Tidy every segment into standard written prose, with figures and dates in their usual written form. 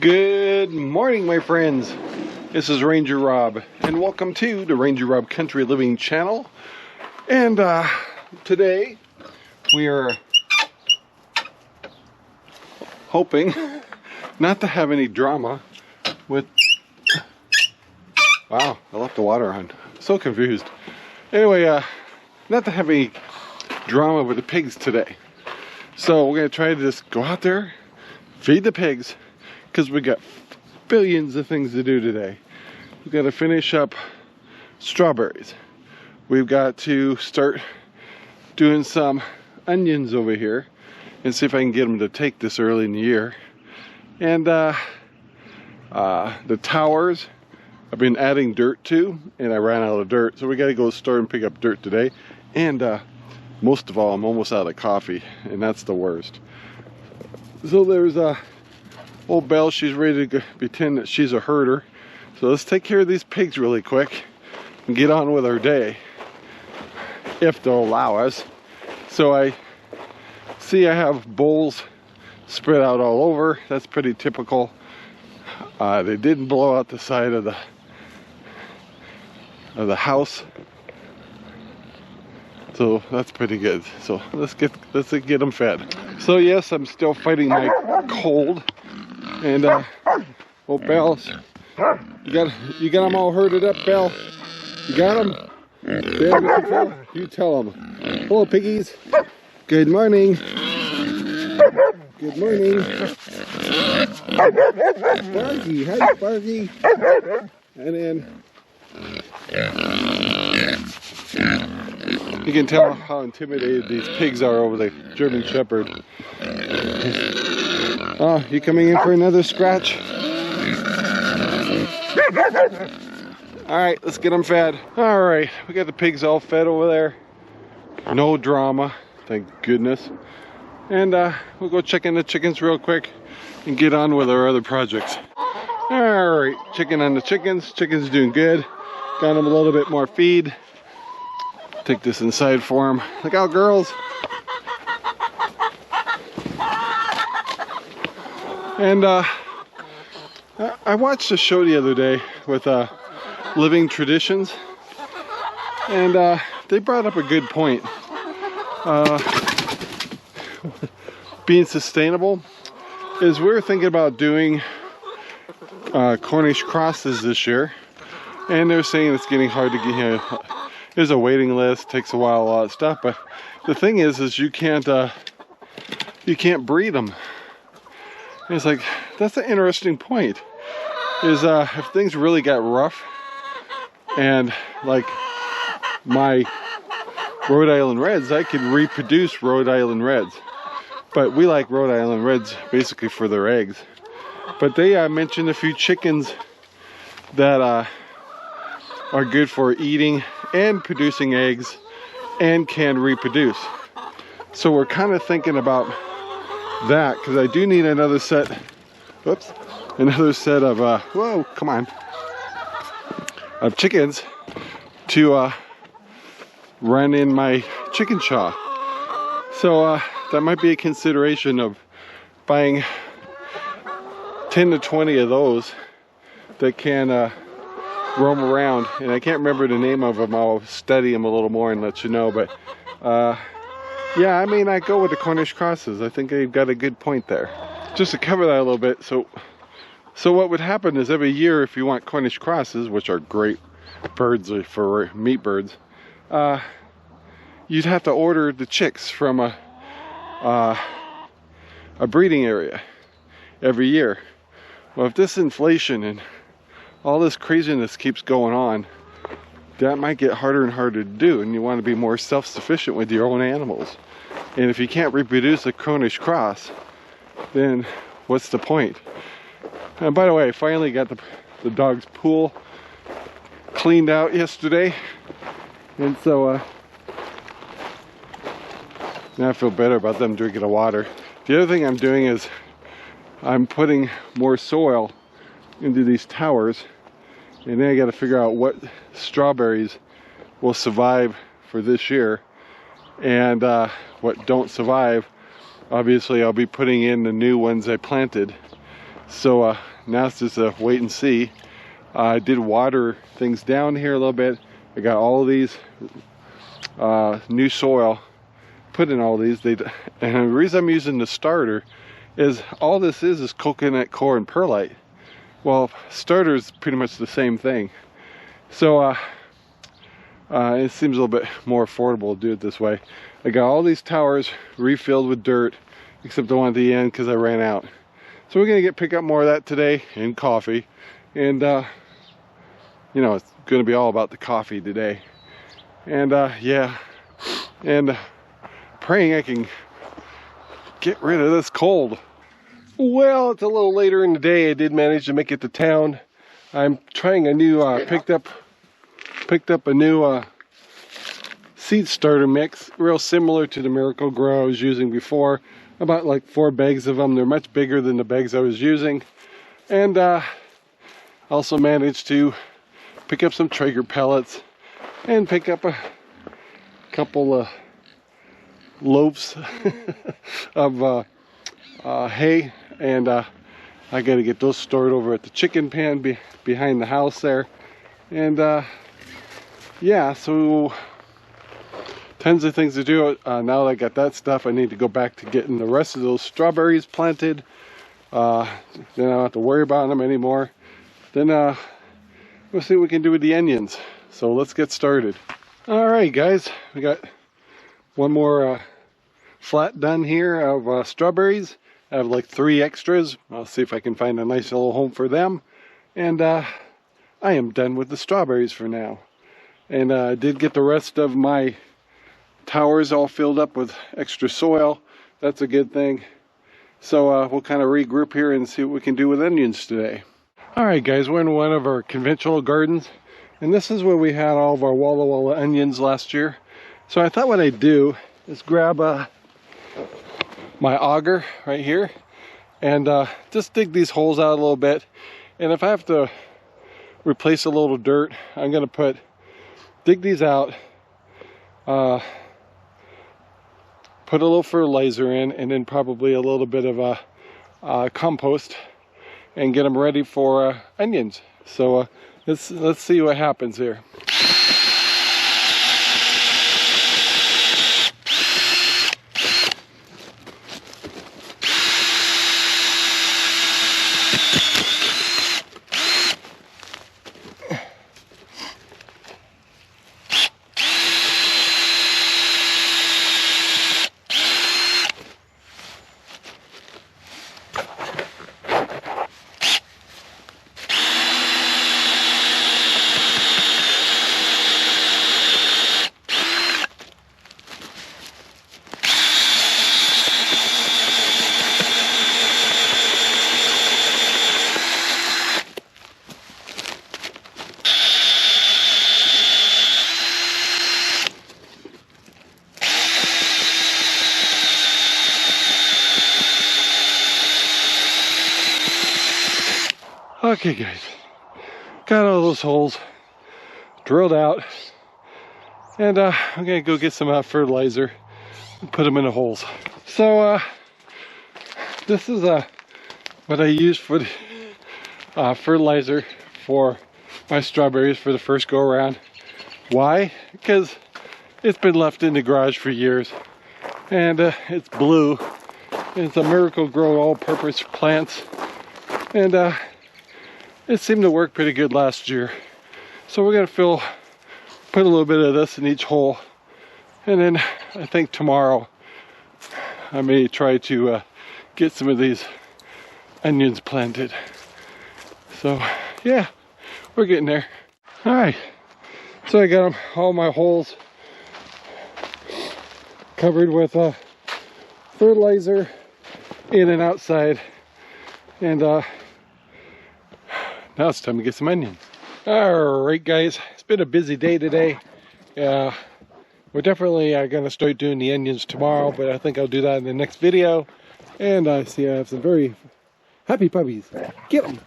Good morning, my friends. This is Ranger Rob, and welcome to the Ranger Rob Country Living channel. And today we are hoping not to have any drama with... Wow, I left the water on. So confused. Anyway, not to have any drama with the pigs today. So we're gonna try to just go out there, feed the pigs, because we got billions of things to do today. We've got to finish up strawberries. We've got to start doing some onions over here and see if I can get them to take this early in the year. And the towers I've been adding dirt to, and I ran out of dirt, so we got to go to the store and pick up dirt today. And most of all, I'm almost out of coffee, and that's the worst. So there's old Belle. She's ready to pretend that she's a herder. So let's take care of these pigs really quick and get on with our day, if they'll allow us. So I see I have bowls spread out all over. That's pretty typical. They didn't blow out the side of the house, so that's pretty good. So let's get them fed. So yes, I'm still fighting my cold. And oh, Belle, you got them all herded up, Belle. You got them? You tell them. Hello, piggies. Good morning. Good morning. Sparky, hi, Sparky. And then you can tell how intimidated these pigs are over the German Shepherd. Oh, you coming in for another scratch? Alright, let's get them fed. Alright, we got the pigs all fed over there. No drama, thank goodness. And we'll go check in the chickens real quick and get on with our other projects. Alright, checking on the chickens. Chickens are doing good. Got them a little bit more feed. Take this inside for them. Look out, girls. And I watched a show the other day with Living Traditions, and they brought up a good point. Being sustainable is we're thinking about doing Cornish crosses this year, and they're saying it's getting hard to get. There's a waiting list, takes a while, all that stuff. But the thing is you can't breed them. And it's like, that's an interesting point. Is if things really got rough, and like my Rhode Island Reds, I could reproduce Rhode Island Reds. But we like Rhode Island Reds basically for their eggs. But they mentioned a few chickens that are good for eating and producing eggs and can reproduce. So we're kind of thinking about that, because I do need another set, another set of, whoa, come on, of chickens to run in my chicken shaw. So that might be a consideration of buying 10 to 20 of those that can roam around. And I can't remember the name of them. I'll study them a little more and let you know. But yeah, I mean, I go with the Cornish crosses. I think they've got a good point there. Just to cover that a little bit, so what would happen is every year, if you want Cornish crosses, which are great birds for meat birds, you'd have to order the chicks from a breeding area every year. Well, if this inflation and all this craziness keeps going on, that might get harder and harder to do, and you want to be more self-sufficient with your own animals. And if you can't reproduce a Cornish cross, then what's the point? And by the way, I finally got the dog's pool cleaned out yesterday, and so now I feel better about them drinking the water. The other thing I'm doing is I'm putting more soil into these towers, and then I got to figure out what strawberries will survive for this year, and what don't survive, obviously I'll be putting in the new ones I planted. So now it's just a wait and see. I did water things down here a little bit. I got all of these new soil put in all these. And the reason I'm using the starter is all this is coconut coir and perlite. Well, starter is pretty much the same thing. So it seems a little bit more affordable to do it this way. I got all these towers refilled with dirt, except the one at the end because I ran out. So we're gonna pick up more of that today, and coffee. And you know, it's gonna be all about the coffee today. And yeah, and praying I can get rid of this cold. Well, it's a little later in the day. I did manage to make it to town. I'm trying a new picked up a new seed starter mix, real similar to the Miracle Grow I was using before. About like 4 bags of them. They're much bigger than the bags I was using. And also managed to pick up some Traeger pellets and pick up a couple of loaves of hay, and I got to get those stored over at the chicken pen behind the house there. And yeah, so tons of things to do. Now that I got that stuff, I need to go back to getting the rest of those strawberries planted. Then I don't have to worry about them anymore. Then we'll see what we can do with the onions. So let's get started. All right, guys, we got one more flat done here of strawberries. I have like 3 extras. I'll see if I can find a nice little home for them. And I am done with the strawberries for now. And I did get the rest of my towers all filled up with extra soil. That's a good thing. So we'll kind of regroup here and see what we can do with onions today. All right, guys, we're in one of our conventional gardens. And this is where we had all of our Walla Walla onions last year. So I thought what I'd do is grab my auger right here and just dig these holes out a little bit. And if I have to replace a little dirt, I'm going to dig these out, put a little fertilizer in, and then probably a little bit of compost, and get them ready for onions. So let's see what happens here. Okay, guys, got all those holes drilled out, and I'm gonna go get some fertilizer and put them in the holes. So this is what I used for the fertilizer for my strawberries for the first go around. Why? Because it's been left in the garage for years, and it's blue. It's a Miracle Grow all-purpose plants, and it seemed to work pretty good last year. So we're gonna put a little bit of this in each hole, and then I think tomorrow I may try to get some of these onions planted. So yeah, we're getting there. All right, so I got all my holes covered with fertilizer in and outside, and now it's time to get some onions. Alright, guys, it's been a busy day today. We're definitely going to start doing the onions tomorrow, but I think I'll do that in the next video. And I see I have some very happy puppies. Get them!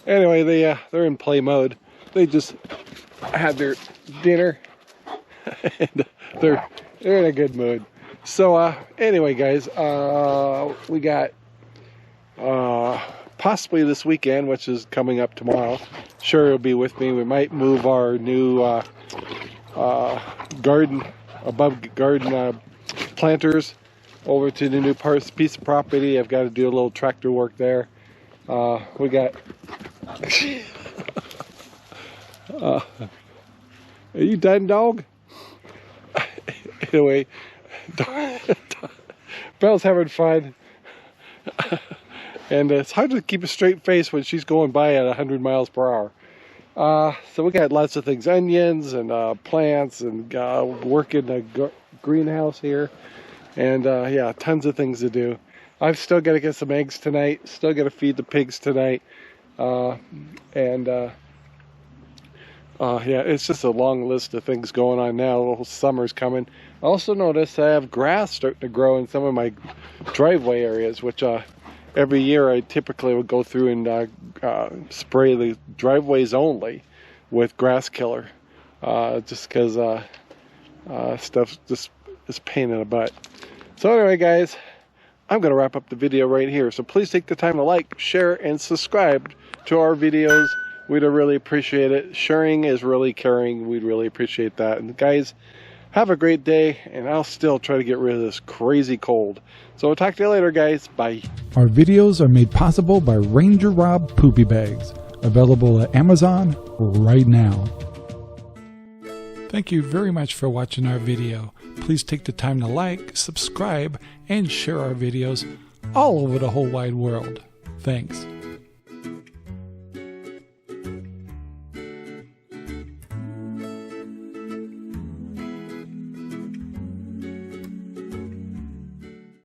Anyway, they're in play mode. They just had their dinner, and they're in a good mood. So anyway, guys, we got possibly this weekend, which is coming up tomorrow. Sure, he'll be with me. We might move our new above garden planters over to the new piece of property. I've got to do a little tractor work there. We got are you done, dog? Anyway, Belle's having fun. And it's hard to keep a straight face when she's going by at 100 miles per hour. So we got lots of things, onions and plants, and work in the greenhouse here. And yeah, tons of things to do. I've still got to get some eggs tonight. Still got to feed the pigs tonight. Yeah, it's just a long list of things going on now. The whole summer's coming. I also noticed I have grass starting to grow in some of my driveway areas, which every year I typically would go through and spray the driveways only with grass killer, just because stuff just is pain in the butt. So anyway, guys, I'm going to wrap up the video right here. So please take the time to like, share, and subscribe to our videos. We'd really appreciate it. Sharing is really caring. We'd really appreciate that. And guys, have a great day, and I'll still try to get rid of this crazy cold. So we'll talk to you later, guys. Bye. Our videos are made possible by Ranger Rob Poopy Bags, available at Amazon right now. Thank you very much for watching our video. Please take the time to like, subscribe, and share our videos all over the whole wide world. Thanks.